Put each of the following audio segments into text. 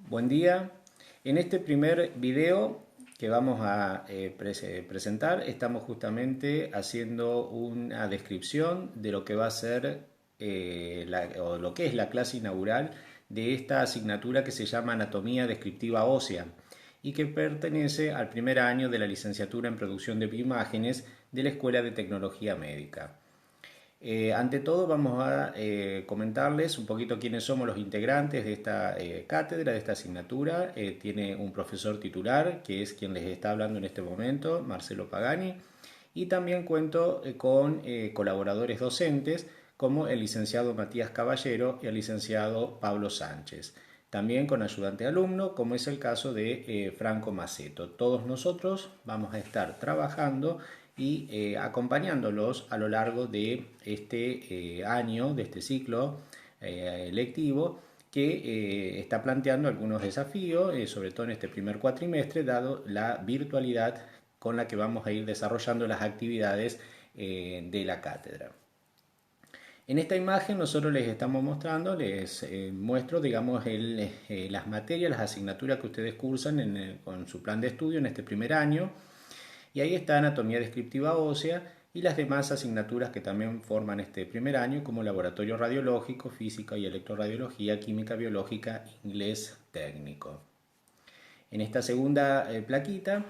Buen día. En este primer video que vamos a presentar, estamos justamente haciendo una descripción de lo que va a ser o lo que es la clase inaugural de esta asignatura que se llama Anatomía Descriptiva Ósea y que pertenece al primer año de la licenciatura en Producción de Bioimágenes de la Escuela de Tecnología Médica. Ante todo vamos a comentarles un poquito quiénes somos los integrantes de esta cátedra, de esta asignatura. Tiene un profesor titular, que es quien les está hablando en este momento, Marcelo Pagani, y también cuento con colaboradores docentes como el licenciado Matías Caballero y el licenciado Pablo Sánchez. También con ayudante alumno, como es el caso de Franco Maceto. Todos nosotros vamos a estar trabajando y acompañándolos a lo largo de este año, de este ciclo lectivo, que está planteando algunos desafíos, sobre todo en este primer cuatrimestre, dado la virtualidad con la que vamos a ir desarrollando las actividades de la cátedra. En esta imagen nosotros les estamos mostrando, les muestro, digamos, las materias, las asignaturas que ustedes cursan con su plan de estudio en este primer año. Y ahí está anatomía descriptiva ósea y las demás asignaturas que también forman este primer año, como laboratorio radiológico, física y electroradiología, química biológica, inglés técnico. En esta segunda plaquita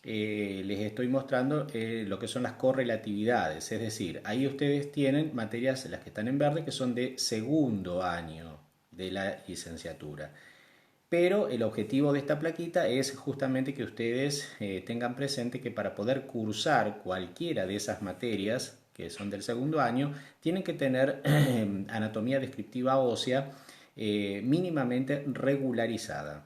les estoy mostrando lo que son las correlatividades, es decir, ahí ustedes tienen materias, las que están en verde, que son de segundo año de la licenciatura. Pero el objetivo de esta plaquita es justamente que ustedes tengan presente que para poder cursar cualquiera de esas materias que son del segundo año, tienen que tener anatomía descriptiva ósea mínimamente regularizada.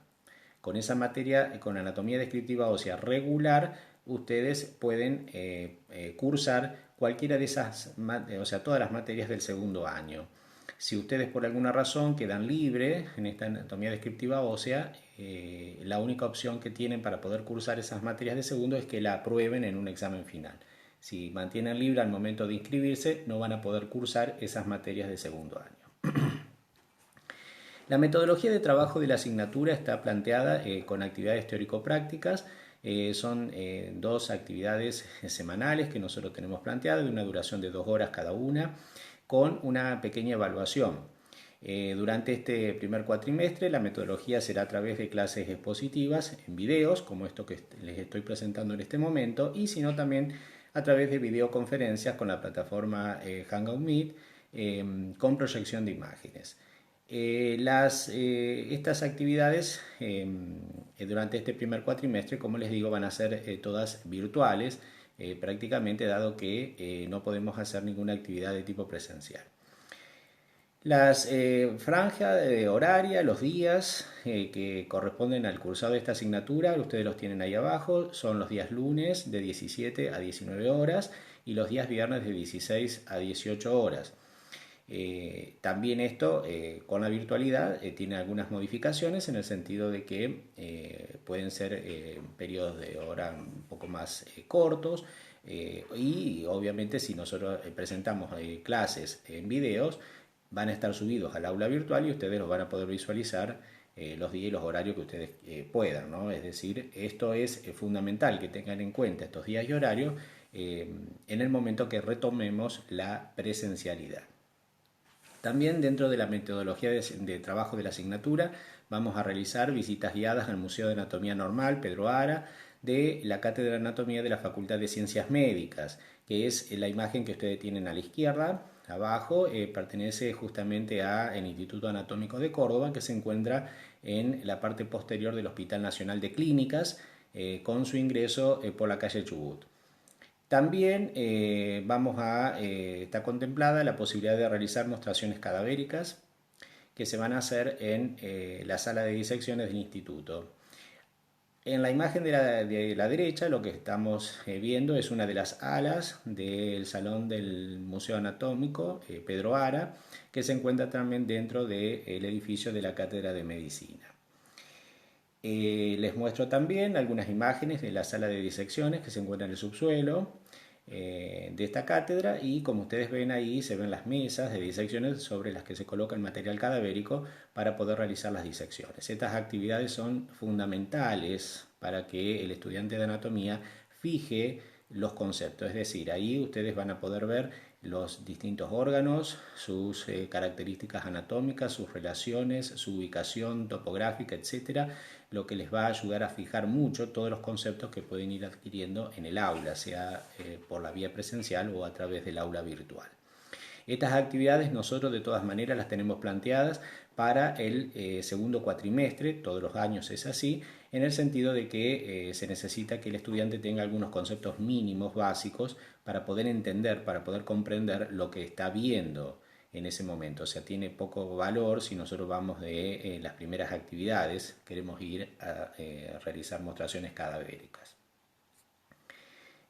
Con esa materia, con anatomía descriptiva ósea regular, ustedes pueden cursar cualquiera de esas, o sea, todas las materias del segundo año. Si ustedes por alguna razón quedan libres en esta anatomía descriptiva ósea, la única opción que tienen para poder cursar esas materias de segundo es que la aprueben en un examen final. Si mantienen libre al momento de inscribirse, no van a poder cursar esas materias de segundo año. La metodología de trabajo de la asignatura está planteada con actividades teórico-prácticas. Son dos actividades semanales que nosotros tenemos planteadas de una duración de 2 horas cada una, con una pequeña evaluación. Durante este primer cuatrimestre la metodología será a través de clases expositivas en videos, como esto que les estoy presentando en este momento, y sino también a través de videoconferencias con la plataforma Hangout Meet con proyección de imágenes. Estas actividades durante este primer cuatrimestre, como les digo, van a ser todas virtuales, prácticamente dado que no podemos hacer ninguna actividad de tipo presencial. Las franjas horaria, los días que corresponden al cursado de esta asignatura, ustedes los tienen ahí abajo, son los días lunes de 17 a 19 horas y los días viernes de 16 a 18 horas. También esto con la virtualidad tiene algunas modificaciones en el sentido de que pueden ser periodos de hora un poco más cortos y obviamente si nosotros presentamos clases en videos van a estar subidos al aula virtual y ustedes los van a poder visualizar los días y los horarios que ustedes puedan, ¿no? Es decir, esto es fundamental que tengan en cuenta estos días y horarios en el momento que retomemos la presencialidad. También dentro de la metodología de trabajo de la asignatura vamos a realizar visitas guiadas al Museo de Anatomía Normal Pedro Ara de la Cátedra de Anatomía de la Facultad de Ciencias Médicas, que es la imagen que ustedes tienen a la izquierda. Abajo pertenece justamente al Instituto Anatómico de Córdoba, que se encuentra en la parte posterior del Hospital Nacional de Clínicas, con su ingreso por la calle Chubut. También está contemplada la posibilidad de realizar mostraciones cadavéricas que se van a hacer en la sala de disecciones del instituto. En la imagen de la derecha lo que estamos viendo es una de las alas del salón del Museo Anatómico Pedro Ara, que se encuentra también dentro del edificio de la Cátedra de Medicina. Les muestro también algunas imágenes de la sala de disecciones que se encuentra en el subsuelo. de esta cátedra, y como ustedes ven ahí se ven las mesas de disecciones sobre las que se coloca el material cadavérico para poder realizar las disecciones. Estas actividades son fundamentales para que el estudiante de anatomía fije los conceptos, es decir, ahí ustedes van a poder ver los distintos órganos, sus características anatómicas, sus relaciones, su ubicación topográfica, etcétera, lo que les va a ayudar a fijar mucho todos los conceptos que pueden ir adquiriendo en el aula, sea por la vía presencial o a través del aula virtual. Estas actividades nosotros de todas maneras las tenemos planteadas para el segundo cuatrimestre, todos los años es así, en el sentido de que se necesita que el estudiante tenga algunos conceptos mínimos básicos para poder entender, para poder comprender lo que está viendo en ese momento. O sea, tiene poco valor si nosotros vamos de las primeras actividades, queremos ir a realizar mostraciones cadavéricas.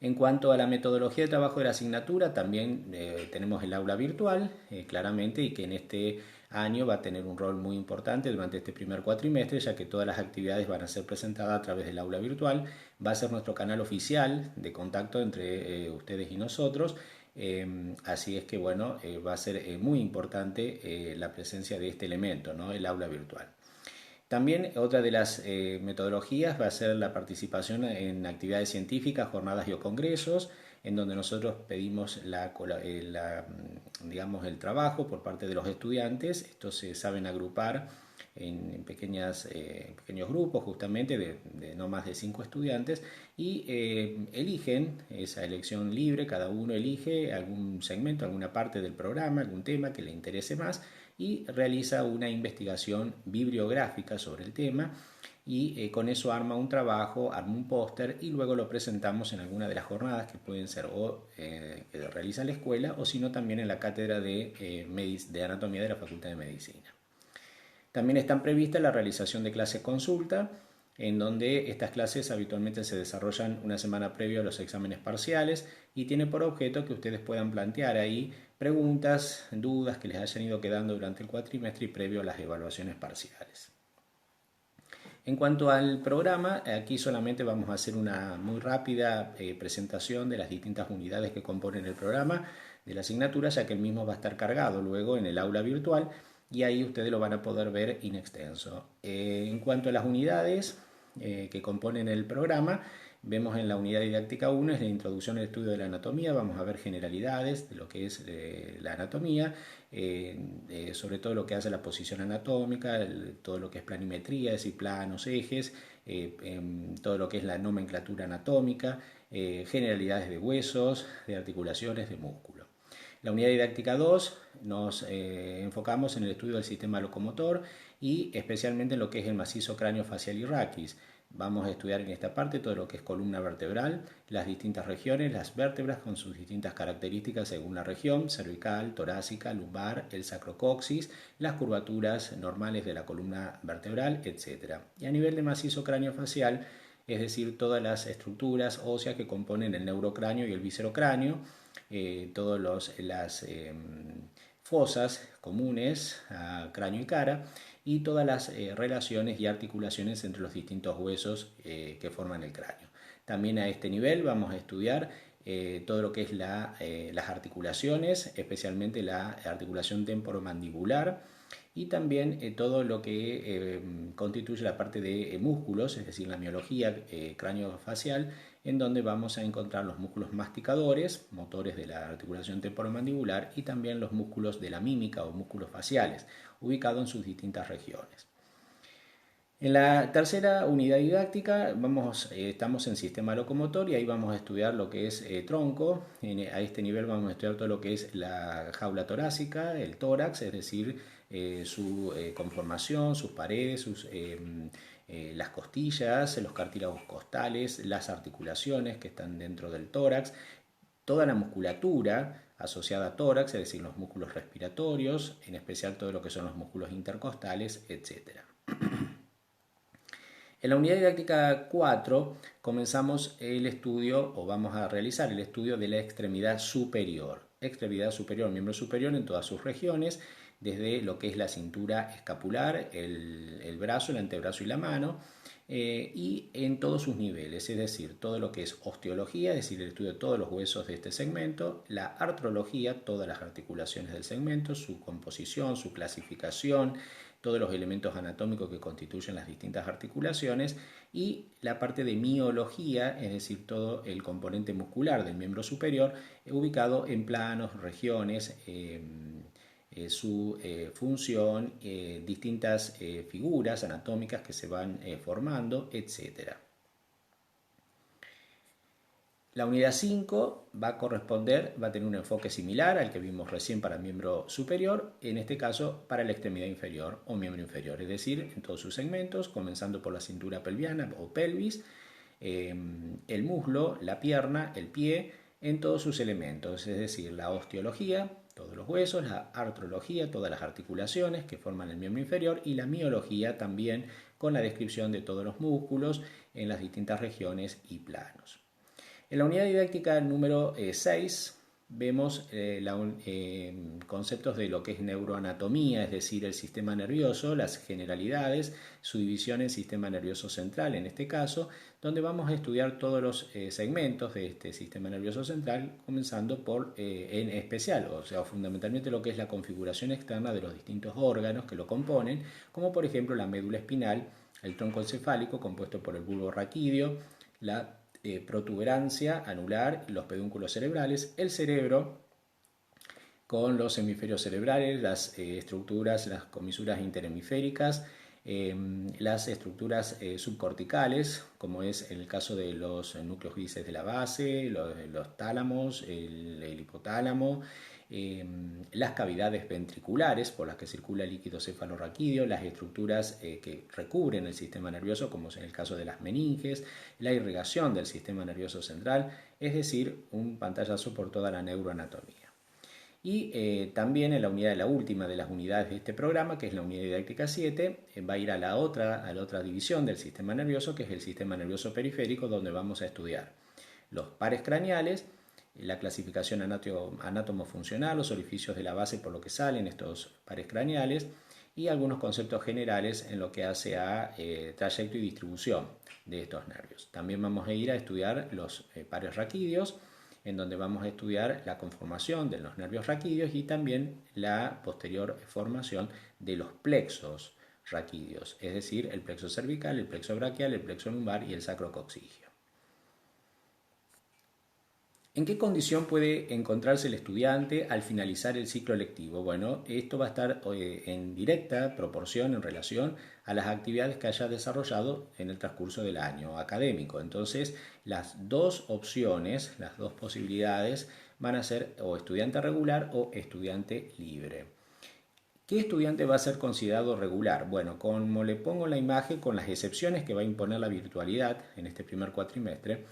En cuanto a la metodología de trabajo de la asignatura, también tenemos el aula virtual, claramente, y que en este año va a tener un rol muy importante durante este primer cuatrimestre, ya que todas las actividades van a ser presentadas a través del aula virtual. Va a ser nuestro canal oficial de contacto entre ustedes y nosotros. Así es que, bueno, va a ser muy importante la presencia de este elemento, ¿no? El aula virtual. También otra de las metodologías va a ser la participación en actividades científicas, jornadas y o congresos, en donde nosotros pedimos digamos, el trabajo por parte de los estudiantes. Estos se saben agrupar en pequeños grupos, justamente de no más de 5 estudiantes, y eligen esa elección libre, cada uno elige algún segmento, alguna parte del programa, algún tema que le interese más, y realiza una investigación bibliográfica sobre el tema, y con eso arma un trabajo, arma un póster, y luego lo presentamos en alguna de las jornadas que pueden ser o que realiza la escuela, o sino también en la cátedra de anatomía de la Facultad de Medicina. También están previstas la realización de clases consulta, en donde estas clases habitualmente se desarrollan una semana previa a los exámenes parciales, y tiene por objeto que ustedes puedan plantear ahí preguntas, dudas que les hayan ido quedando durante el cuatrimestre y previo a las evaluaciones parciales. En cuanto al programa, aquí solamente vamos a hacer una muy rápida presentación de las distintas unidades que componen el programa de la asignatura, ya que el mismo va a estar cargado luego en el aula virtual, y ahí ustedes lo van a poder ver in extenso. En cuanto a las unidades que componen el programa, vemos en la unidad didáctica 1 es la introducción al estudio de la anatomía. Vamos a ver generalidades de lo que es la anatomía, sobre todo lo que hace la posición anatómica, todo lo que es planimetría, es decir, planos, ejes, todo lo que es la nomenclatura anatómica, generalidades de huesos, de articulaciones, de músculo. La unidad didáctica 2 nos enfocamos en el estudio del sistema locomotor, y especialmente en lo que es el macizo cráneo facial y raquis. Vamos a estudiar en esta parte todo lo que es columna vertebral, las distintas regiones, las vértebras con sus distintas características según la región, cervical, torácica, lumbar, el sacrocoxis, las curvaturas normales de la columna vertebral, etc. Y a nivel de macizo cráneo facial, es decir, todas las estructuras óseas que componen el neurocráneo y el viscerocráneo, todas las fosas comunes a cráneo y cara, y todas las relaciones y articulaciones entre los distintos huesos que forman el cráneo. También a este nivel vamos a estudiar todo lo que es las articulaciones, especialmente la articulación temporomandibular, y también todo lo que constituye la parte de músculos, es decir, la miología cráneo-facial, en donde vamos a encontrar los músculos masticadores, motores de la articulación temporomandibular, y también los músculos de la mímica o músculos faciales, ubicados en sus distintas regiones. En la tercera unidad didáctica estamos en sistema locomotor, y ahí vamos a estudiar lo que es tronco. A este nivel vamos a estudiar todo lo que es la jaula torácica, el tórax, es decir, su conformación, sus paredes, las costillas, los cartílagos costales, las articulaciones que están dentro del tórax, toda la musculatura asociada a tórax, es decir, los músculos respiratorios, en especial todo lo que son los músculos intercostales, etc. En la unidad didáctica 4 comenzamos el estudio, o vamos a realizar el estudio de la extremidad superior, miembro superior en todas sus regiones, desde lo que es la cintura escapular, el brazo, el antebrazo y la mano, y en todos sus niveles, es decir, todo lo que es osteología, es decir, el estudio de todos los huesos de este segmento, la artrología, todas las articulaciones del segmento, su composición, su clasificación, todos los elementos anatómicos que constituyen las distintas articulaciones, y la parte de miología, es decir, todo el componente muscular del miembro superior, ubicado en planos, regiones, su función, distintas figuras anatómicas que se van formando, etc. La unidad 5 va a tener un enfoque similar al que vimos recién para el miembro superior, en este caso para la extremidad inferior o miembro inferior, es decir, en todos sus segmentos, comenzando por la cintura pelviana o pelvis, el muslo, la pierna, el pie, en todos sus elementos, es decir, la osteología, todos los huesos, la artrología, todas las articulaciones que forman el miembro inferior, y la miología también con la descripción de todos los músculos en las distintas regiones y planos. En la unidad didáctica número 6 vemos conceptos de lo que es neuroanatomía, es decir, el sistema nervioso, las generalidades, su división en sistema nervioso central en este caso, donde vamos a estudiar todos los segmentos de este sistema nervioso central, comenzando por en especial, o sea, fundamentalmente lo que es la configuración externa de los distintos órganos que lo componen, como por ejemplo la médula espinal, el tronco encefálico compuesto por el bulbo raquídeo, la protuberancia anular, los pedúnculos cerebrales, el cerebro con los hemisferios cerebrales, las estructuras, las comisuras interhemisféricas, las estructuras subcorticales, como es el caso de los núcleos grises de la base, los tálamos, el hipotálamo, las cavidades ventriculares por las que circula el líquido cefalorraquídeo, las estructuras que recubren el sistema nervioso, como es en el caso de las meninges, la irrigación del sistema nervioso central, es decir, un pantallazo por toda la neuroanatomía. Y también en la última de las unidades de este programa, que es la unidad didáctica 7, va a ir a la otra división del sistema nervioso, que es el sistema nervioso periférico, donde vamos a estudiar los pares craneales, la clasificación anátomo-funcional, los orificios de la base por lo que salen estos pares craneales, y algunos conceptos generales en lo que hace a trayecto y distribución de estos nervios. También vamos a ir a estudiar los pares raquídeos, en donde vamos a estudiar la conformación de los nervios raquídeos y también la posterior formación de los plexos raquídeos, es decir, el plexo cervical, el plexo braquial, el plexo lumbar y el sacrococcigio. ¿En qué condición puede encontrarse el estudiante al finalizar el ciclo lectivo? Bueno, esto va a estar en directa proporción en relación a las actividades que haya desarrollado en el transcurso del año académico. Entonces, las dos opciones, las dos posibilidades van a ser o estudiante regular o estudiante libre. ¿Qué estudiante va a ser considerado regular? Bueno, como le pongo en la imagen, con las excepciones que va a imponer la virtualidad en este primer cuatrimestre,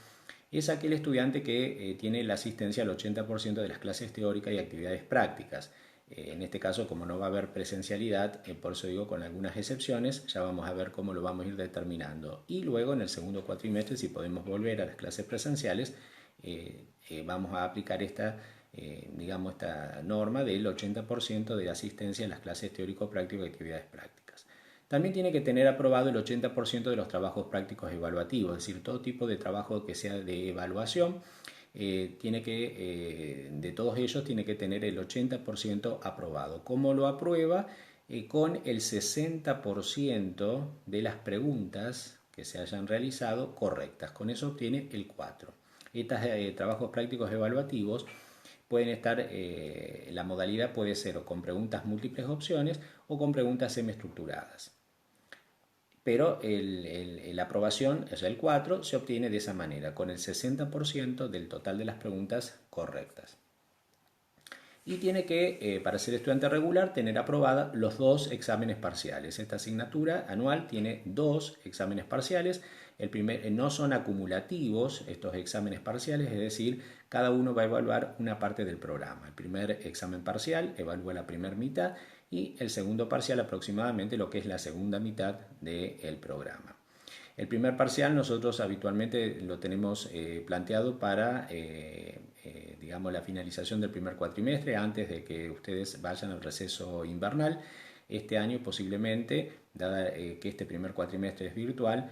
es aquel estudiante que tiene la asistencia al 80% de las clases teóricas y actividades prácticas. En este caso, como no va a haber presencialidad, por eso digo con algunas excepciones, ya vamos a ver cómo lo vamos a ir determinando. Y luego en el segundo cuatrimestre, si podemos volver a las clases presenciales, vamos a aplicar esta norma del 80% de la asistencia a las clases teórico-prácticas y actividades prácticas. También tiene que tener aprobado el 80% de los trabajos prácticos evaluativos, es decir, todo tipo de trabajo que sea de evaluación, de todos ellos tiene que tener el 80% aprobado. ¿Cómo lo aprueba? Con el 60% de las preguntas que se hayan realizado correctas. Con eso obtiene el 4. Estos trabajos prácticos evaluativos pueden estar, la modalidad puede ser o con preguntas múltiples opciones o con preguntas semiestructuradas. Pero la aprobación, o sea, el 4, se obtiene de esa manera, con el 60% del total de las preguntas correctas. Y tiene que, para ser estudiante regular, tener aprobada los 2 exámenes parciales. Esta asignatura anual tiene 2 exámenes parciales. No son acumulativos estos exámenes parciales, es decir, cada uno va a evaluar una parte del programa. El primer examen parcial evalúa la primera mitad y el segundo parcial aproximadamente lo que es la segunda mitad del programa. El primer parcial nosotros habitualmente lo tenemos planteado para digamos, la finalización del primer cuatrimestre antes de que ustedes vayan al receso invernal. Este año posiblemente, dada que este primer cuatrimestre es virtual,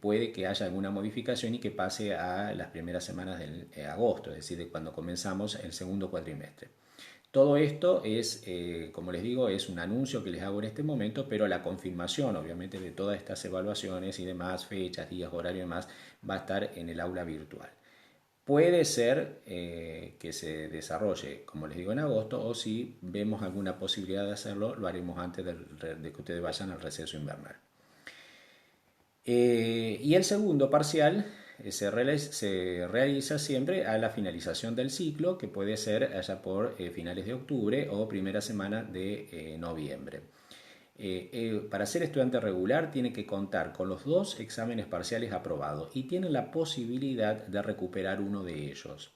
puede que haya alguna modificación y que pase a las primeras semanas de agosto, es decir, de cuando comenzamos el segundo cuatrimestre. Todo esto es, como les digo, es un anuncio que les hago en este momento, pero la confirmación, obviamente, de todas estas evaluaciones y demás, fechas, días, horario y demás, va a estar en el aula virtual. Puede ser que se desarrolle, como les digo, en agosto, o si vemos alguna posibilidad de hacerlo, lo haremos antes de que ustedes vayan al receso invernal. Y el segundo parcial se realiza siempre a la finalización del ciclo, que puede ser allá por finales de octubre o primera semana de noviembre. Para ser estudiante regular tiene que contar con los 2 exámenes parciales aprobados y tiene la posibilidad de recuperar uno de ellos.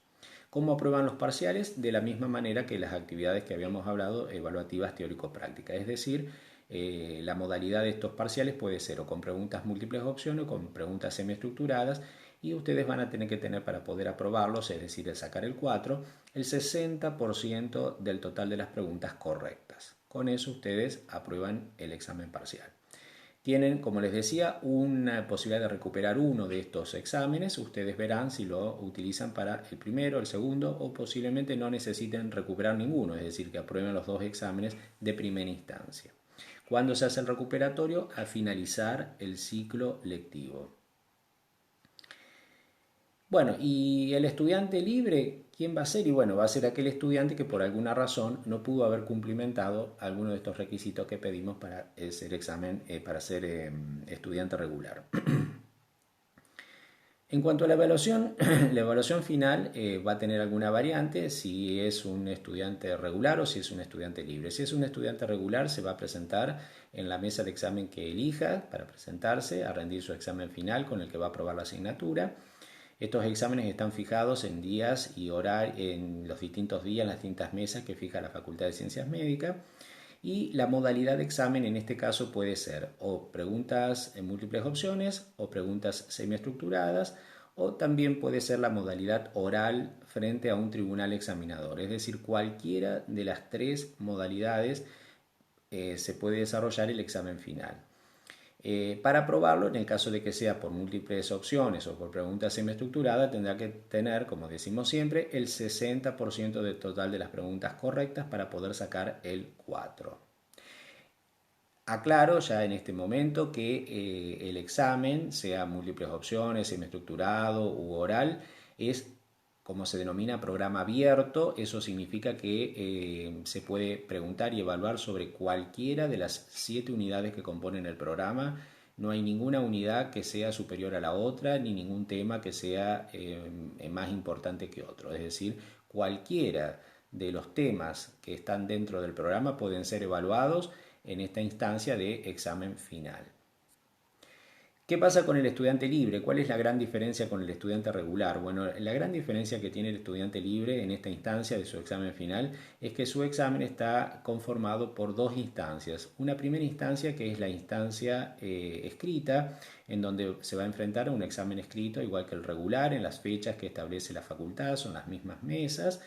¿Cómo aprueban los parciales? De la misma manera que las actividades que habíamos hablado, evaluativas teórico-prácticas. Es decir, la modalidad de estos parciales puede ser o con preguntas múltiples opción o con preguntas semiestructuradas, y ustedes van a tener que tener, para poder aprobarlos, es decir, sacar el 4, el 60% del total de las preguntas correctas. Con eso ustedes aprueban el examen parcial. Tienen, como les decía, una posibilidad de recuperar uno de estos exámenes. Ustedes verán si lo utilizan para el primero, el segundo, o posiblemente no necesiten recuperar ninguno, es decir, que aprueben los 2 exámenes de primera instancia. ¿Cuándo se hace el recuperatorio? Al finalizar el ciclo lectivo. Bueno, y el estudiante libre, ¿quién va a ser? Y bueno, va a ser aquel estudiante que por alguna razón no pudo haber cumplimentado alguno de estos requisitos que pedimos para ser examen, para ser estudiante regular. En cuanto a la evaluación, la evaluación final va a tener alguna variante si es un estudiante regular o si es un estudiante libre. Si es un estudiante regular, se va a presentar en la mesa de examen que elija para presentarse a rendir su examen final con el que va a aprobar la asignatura. Estos exámenes están fijados en días y horarios, en los distintos días, en las distintas mesas que fija la Facultad de Ciencias Médicas. Y la modalidad de examen en este caso puede ser o preguntas en múltiples opciones o preguntas semiestructuradas, o también puede ser la modalidad oral frente a un tribunal examinador. Es decir, cualquiera de las 3 modalidades se puede desarrollar el examen final. Para aprobarlo, en el caso de que sea por múltiples opciones o por preguntas semiestructuradas, tendrá que tener, como decimos siempre, el 60% del total de las preguntas correctas para poder sacar el 4. Aclaro ya en este momento que el examen, sea múltiples opciones, semiestructurado u oral, es, como se denomina, programa abierto. Eso significa que se puede preguntar y evaluar sobre cualquiera de las 7 unidades que componen el programa. No hay ninguna unidad que sea superior a la otra, ni ningún tema que sea más importante que otro. Es decir, cualquiera de los temas que están dentro del programa pueden ser evaluados en esta instancia de examen final. ¿Qué pasa con el estudiante libre? ¿Cuál es la gran diferencia con el estudiante regular? Bueno, la gran diferencia que tiene el estudiante libre en esta instancia de su examen final es que su examen está conformado por 2 instancias. Una primera instancia, que es la instancia escrita, en donde se va a enfrentar a un examen escrito igual que el regular, en las fechas que establece la facultad, son las mismas mesas,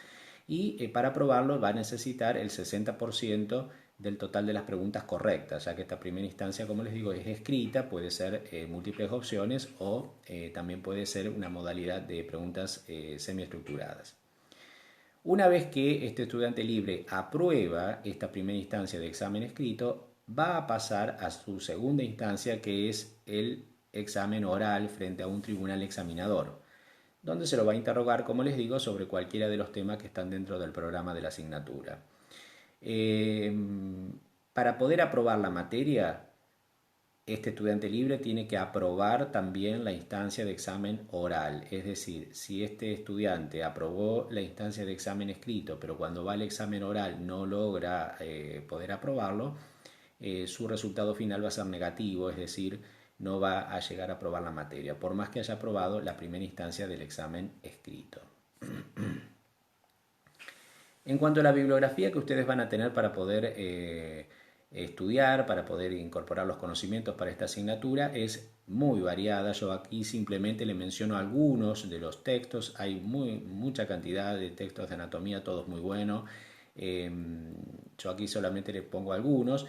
y para aprobarlo va a necesitar el 60% del total de las preguntas correctas, ya que esta primera instancia, como les digo, es escrita, puede ser múltiples opciones o también puede ser una modalidad de preguntas semiestructuradas. Una vez que este estudiante libre aprueba esta primera instancia de examen escrito, va a pasar a su segunda instancia, que es el examen oral frente a un tribunal examinador, donde se lo va a interrogar, como les digo, sobre cualquiera de los temas que están dentro del programa de la asignatura. Para poder aprobar la materia, este estudiante libre tiene que aprobar también la instancia de examen oral. Es decir, si este estudiante aprobó la instancia de examen escrito, pero cuando va al examen oral no logra poder aprobarlo, su resultado final va a ser negativo, es decir, no va a llegar a aprobar la materia, por más que haya aprobado la primera instancia del examen escrito. En cuanto a la bibliografía que ustedes van a tener para poder estudiar, para poder incorporar los conocimientos para esta asignatura es muy variada. Yo aquí simplemente le menciono algunos de los textos, hay mucha cantidad de textos de anatomía, todos muy buenos. Yo aquí solamente les pongo algunos.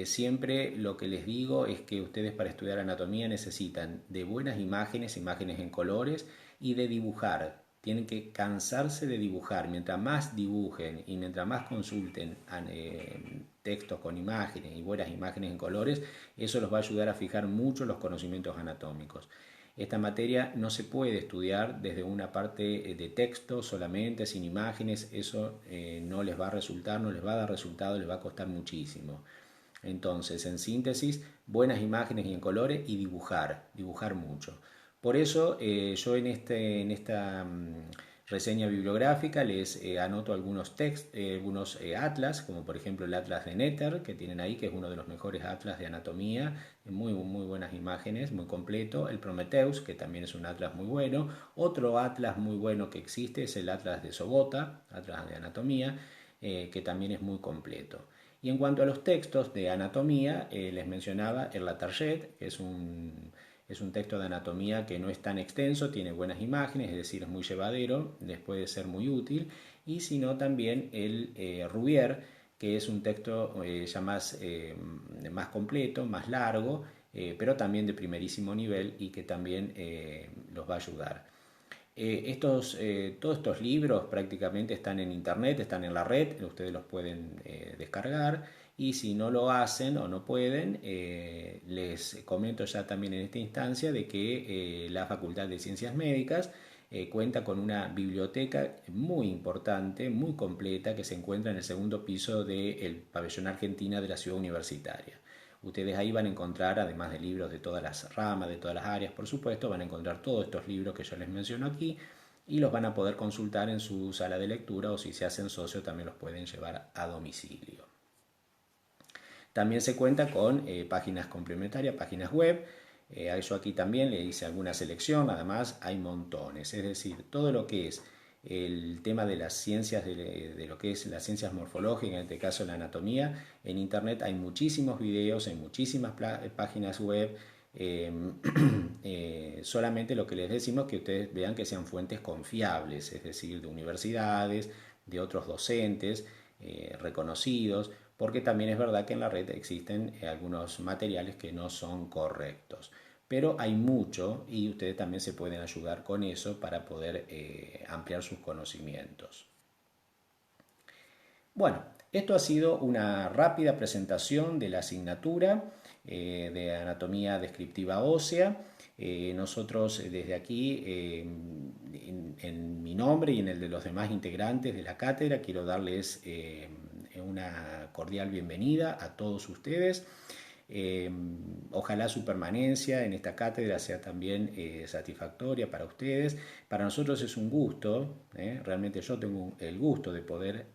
Siempre lo que les digo es que ustedes para estudiar anatomía necesitan de buenas imágenes, imágenes en colores y de dibujar. Tienen que cansarse de dibujar. Mientras más dibujen y mientras más consulten textos con imágenes y buenas imágenes en colores, eso los va a ayudar a fijar mucho los conocimientos anatómicos. Esta materia no se puede estudiar desde una parte de texto solamente, sin imágenes. Eso no les va a resultar, no les va a dar resultado, les va a costar muchísimo. Entonces, en síntesis, buenas imágenes y en colores y dibujar mucho. Por eso yo en esta reseña bibliográfica les anoto algunos atlas, como por ejemplo el atlas de Netter, que tienen ahí, que es uno de los mejores atlas de anatomía, muy buenas imágenes, muy completo. El Prometheus, que también es un atlas muy bueno. Otro atlas muy bueno que existe es el atlas de Sobota, atlas de anatomía, que también es muy completo. Y en cuanto a los textos de anatomía, les mencionaba el Latarjet, que es un texto de anatomía que no es tan extenso, tiene buenas imágenes, es decir, es muy llevadero, les puede ser muy útil. Y sino también el Rouvier, que es un texto ya más completo, más largo, pero también de primerísimo nivel y que también los va a ayudar. Todos estos libros prácticamente están en internet, están en la red, ustedes los pueden descargar y si no lo hacen o no pueden, les comento ya también en esta instancia de que la Facultad de Ciencias Médicas cuenta con una biblioteca muy importante, muy completa, que se encuentra en el segundo piso del pabellón Argentina de la Ciudad Universitaria. Ustedes ahí van a encontrar, además de libros de todas las ramas, de todas las áreas, por supuesto, van a encontrar todos estos libros que yo les menciono aquí y los van a poder consultar en su sala de lectura o si se hacen socio también los pueden llevar a domicilio. También se cuenta con páginas complementarias, páginas web. A eso aquí también le hice alguna selección, además hay montones, es decir, todo lo que es el tema de las ciencias, de lo que es las ciencias morfológicas, en este caso la anatomía, en internet hay muchísimos videos, hay muchísimas páginas web, solamente lo que les decimos es que ustedes vean que sean fuentes confiables, es decir, de universidades, de otros docentes reconocidos, porque también es verdad que en la red existen algunos materiales que no son correctos. Pero hay mucho y ustedes también se pueden ayudar con eso para poder ampliar sus conocimientos. Bueno, esto ha sido una rápida presentación de la asignatura de Anatomía Descriptiva Ósea. Nosotros desde aquí, en mi nombre y en el de los demás integrantes de la cátedra, quiero darles una cordial bienvenida a todos ustedes. Ojalá su permanencia en esta cátedra sea también satisfactoria para ustedes. Para nosotros es un gusto, realmente yo tengo el gusto de poder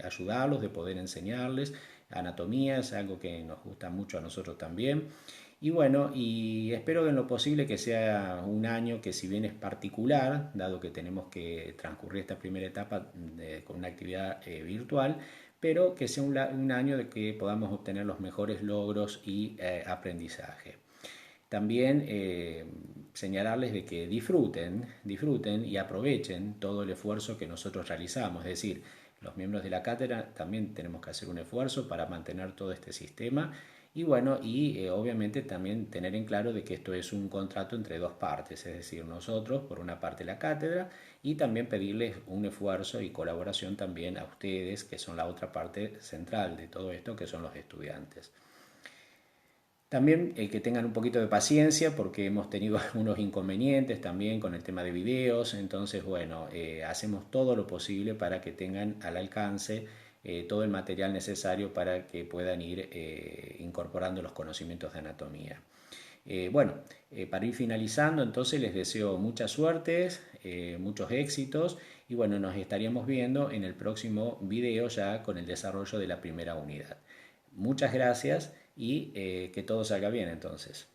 ayudarlos, de poder enseñarles. Anatomía es algo que nos gusta mucho a nosotros también. Y bueno, y espero que en lo posible que sea un año que si bien es particular, dado que tenemos que transcurrir esta primera etapa con una actividad virtual, pero que sea un año de que podamos obtener los mejores logros y aprendizaje. También señalarles de que disfruten y aprovechen todo el esfuerzo que nosotros realizamos, es decir, los miembros de la cátedra también tenemos que hacer un esfuerzo para mantener todo este sistema y bueno, obviamente también tener en claro de que esto es un contrato entre dos partes, es decir, nosotros por una parte la cátedra y también pedirles un esfuerzo y colaboración también a ustedes, que son la otra parte central de todo esto, que son los estudiantes. También que tengan un poquito de paciencia porque hemos tenido algunos inconvenientes también con el tema de videos, entonces bueno, hacemos todo lo posible para que tengan al alcance todo el material necesario para que puedan ir incorporando los conocimientos de anatomía. Bueno, para ir finalizando, entonces les deseo mucha suerte, muchos éxitos y bueno, nos estaríamos viendo en el próximo video ya con el desarrollo de la primera unidad. Muchas gracias y que todo salga bien entonces.